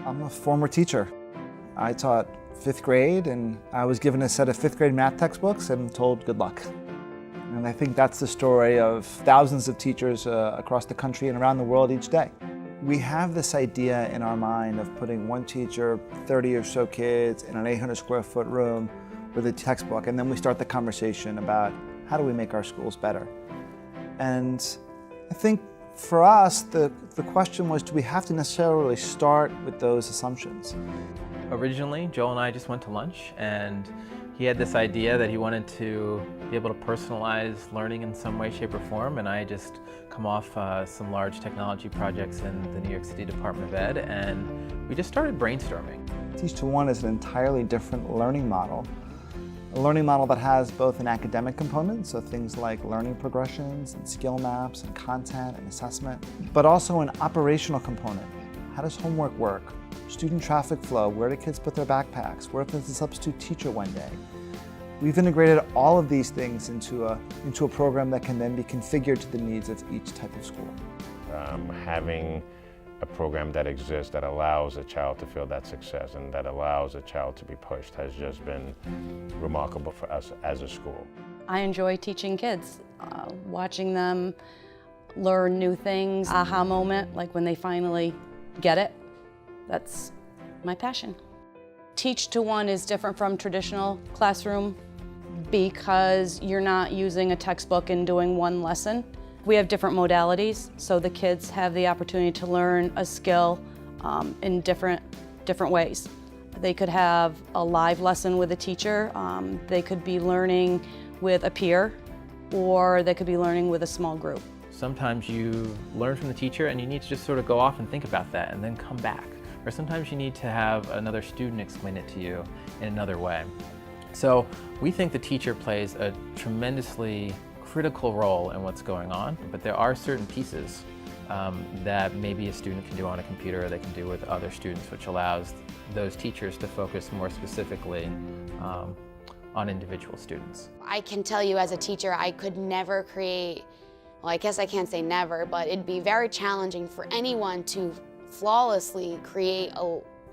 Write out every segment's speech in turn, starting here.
I'm a former teacher. I taught 5th grade and I was given a set of 5th grade math textbooks and told good luck. And I think that's the story of thousands of teachers across the country and around the world each day. We have this idea in our mind of putting one teacher, 30 or so kids in an 800 square foot room with a textbook, and then we start the conversation about how do we make our schools better. And I think for us, the question was, do we have to necessarily start with those assumptions? Originally, Joel and I just went to lunch, and he had this idea that he wanted to be able to personalize learning in some way, shape, or form, and I had just come off some large technology projects in the New York City Department of Ed, and we just started brainstorming. Teach to One is an entirely different learning model. A learning model that has both an academic component, so things like learning progressions and skill maps and content and assessment, but also an operational component. How does homework work? Student traffic flow, where do kids put their backpacks? Where if there's a substitute teacher one day? We've integrated all of these things into a program that can then be configured to the needs of each type of school. Having a program that exists that allows a child to feel that success and that allows a child to be pushed has just been remarkable for us as a school. I enjoy teaching kids, watching them learn new things, aha moment, like when they finally get it. That's my passion. Teach to One is different from traditional classroom because you're not using a textbook and doing one lesson. We have different modalities, so the kids have the opportunity to learn a skill in different ways. They could have a live lesson with a teacher, they could be learning with a peer, or they could be learning with a small group. Sometimes you learn from the teacher and you need to just sort of go off and think about that and then come back. Or sometimes you need to have another student explain it to you in another way. So we think the teacher plays a tremendously critical role in what's going on, but there are certain pieces that maybe a student can do on a computer or they can do with other students, which allows those teachers to focus more specifically on individual students. I can tell you as a teacher, I could never create, well, I guess I can't say never, but it'd be very challenging for anyone to flawlessly create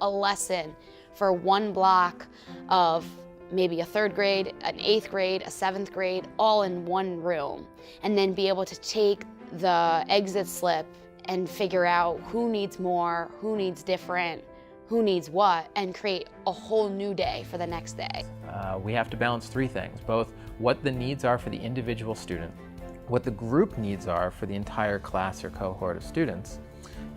a lesson for one block of maybe a 3rd grade, an 8th grade, a 7th grade, all in one room, and then be able to take the exit slip and figure out who needs more, who needs different, who needs what, and create a whole new day for the next day. We have to balance 3 things, both what the needs are for the individual student, what the group needs are for the entire class or cohort of students,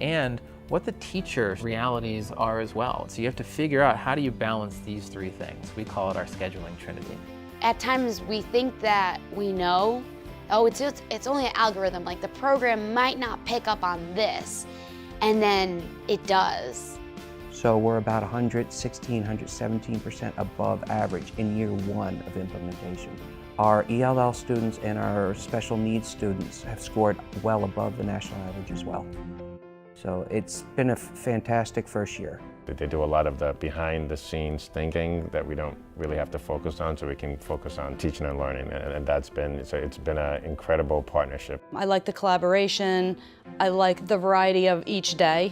and what the teacher's realities are as well. So you have to figure out, how do you balance these 3 things? We call it our scheduling trinity. At times we think that we know, oh, it's only an algorithm, like the program might not pick up on this, and then it does. So we're about 116, 117% above average in year 1 of implementation. Our ELL students and our special needs students have scored well above the national average as well. So it's been a fantastic first year. They do a lot of the behind-the-scenes thinking that we don't really have to focus on, so we can focus on teaching and learning, and it's been an incredible partnership. I like the collaboration. I like the variety of each day.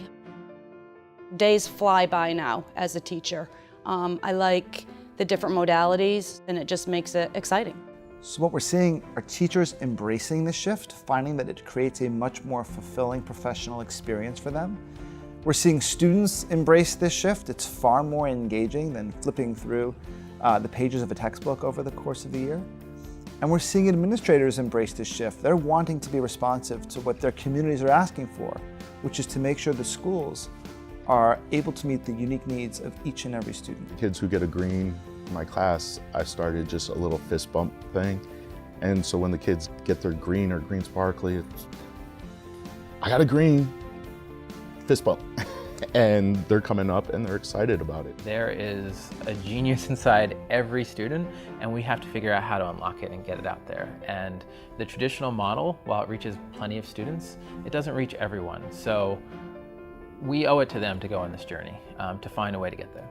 Days fly by now as a teacher. I like the different modalities, and it just makes it exciting. So what we're seeing are teachers embracing this shift, finding that it creates a much more fulfilling professional experience for them. We're seeing students embrace this shift. It's far more engaging than flipping through the pages of a textbook over the course of the year. And we're seeing administrators embrace this shift. They're wanting to be responsive to what their communities are asking for, which is to make sure the schools are able to meet the unique needs of each and every student. Kids who get a green in my class, I started just a little fist bump thing. And so when the kids get their green or green sparkly, it's, I got a green, fist bump. And they're coming up and they're excited about it. There is a genius inside every student, and we have to figure out how to unlock it and get it out there. And the traditional model, while it reaches plenty of students, it doesn't reach everyone. So we owe it to them to go on this journey, to find a way to get there.